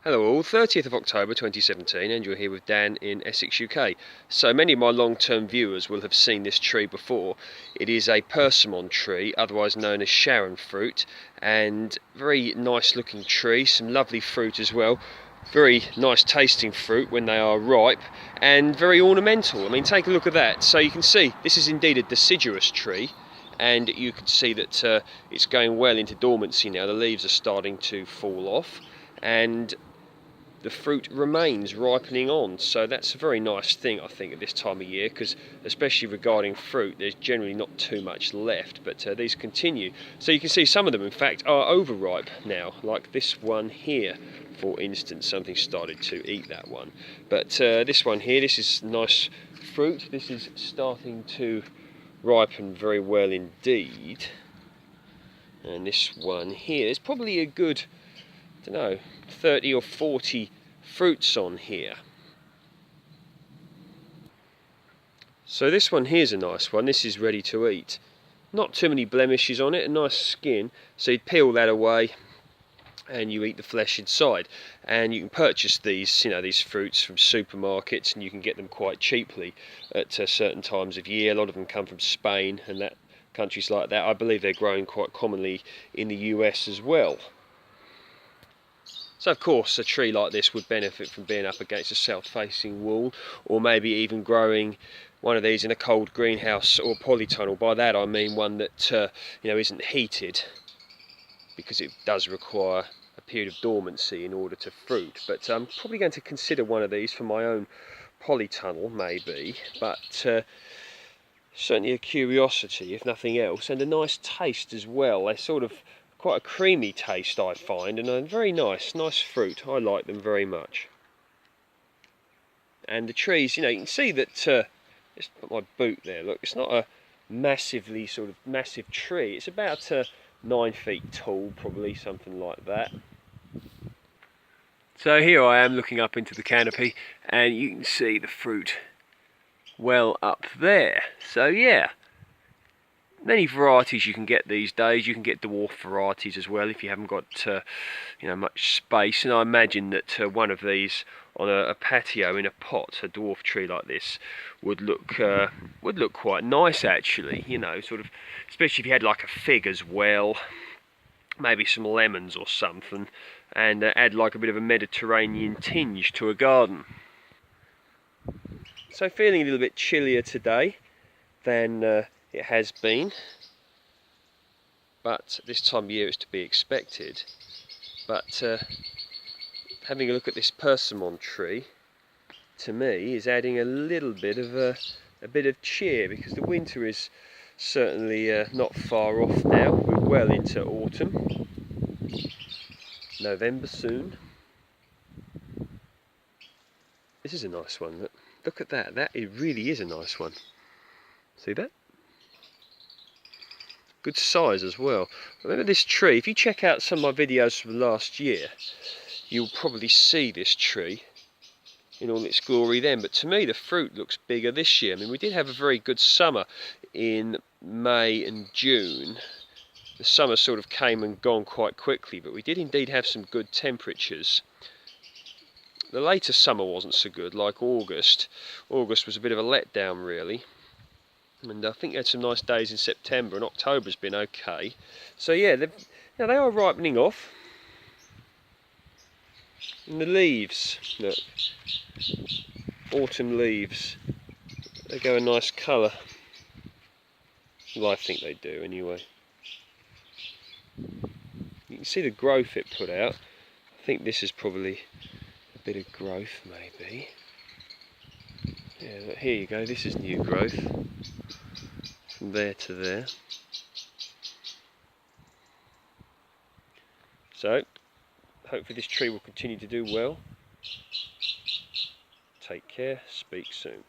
Hello all, 30th of October 2017 and you're here with Dan in Essex, UK. So many of my long-term viewers will have seen this tree before. It is a Persimmon tree, otherwise known as Sharron fruit, and very nice looking tree, some lovely fruit as well. Very nice tasting fruit when they are ripe and very ornamental. I mean, take a look at that. So you can see this is indeed a deciduous tree, and you can see that it's going well into dormancy now. The leaves are starting to fall off and the fruit remains ripening on, so that's a very nice thing I think at this time of year, because especially regarding fruit there's generally not too much left, but these continue. So you can see some of them in fact are overripe now, like this one here for instance. Something started to eat that one, but this one here, this is nice fruit. This is starting to ripen very well indeed, and this one here is probably a good, I don't know, 30 or 40 fruits on here. So this one here's a nice one. This is ready to eat. Not too many blemishes on it, a nice skin. So you peel that away and you eat the flesh inside. And you can purchase these, these fruits from supermarkets, and you can get them quite cheaply at certain times of year. A lot of them come from Spain and that countries like that. I believe they're grown quite commonly in the US as well. So of course a tree like this would benefit from being up against a south-facing wall, or maybe even growing one of these in a cold greenhouse or polytunnel. By that I mean one that isn't heated, because it does require a period of dormancy in order to fruit. But I'm probably going to consider one of these for my own polytunnel maybe, but certainly a curiosity if nothing else, and a nice taste as well. They're sort of quite a creamy taste I find, and a very nice fruit. I like them very much. And the trees, you can see that, just put my boot there, look, it's not a massively massive tree. It's about 9 feet tall, probably, something like that. So here I am looking up into the canopy, and you can see the fruit well up there. So yeah, many varieties you can get these days. You can get dwarf varieties as well if you haven't got much space, and I imagine that one of these on a patio in a pot, a dwarf tree like this, would look quite nice actually, especially if you had like a fig as well, maybe some lemons or something, and add like a bit of a Mediterranean tinge to a garden. So feeling a little bit chillier today than it has been, but this time of year it's to be expected. But having a look at this persimmon tree, to me, is adding a little bit of cheer, because the winter is certainly not far off now. We're well into autumn, November soon. This is a nice one. Look at that. It really is a nice one. See that? Good size as well. Remember this tree, if you check out some of my videos from last year, you'll probably see this tree in all its glory then. But to me the fruit looks bigger this year. I mean, we did have a very good summer in May and June. The summer sort of came and gone quite quickly, but we did indeed have some good temperatures. The later summer wasn't so good, like August. August was a bit of a letdown really. And I think we had some nice days in September, and October's been okay. So yeah, they are ripening off. And the leaves, look, autumn leaves, they go a nice colour. Well, I think they do anyway. You can see the growth it put out. I think this is probably a bit of growth maybe. Yeah, but here you go, this is new growth. From there to there. So, hopefully this tree will continue to do well. Take care, speak soon.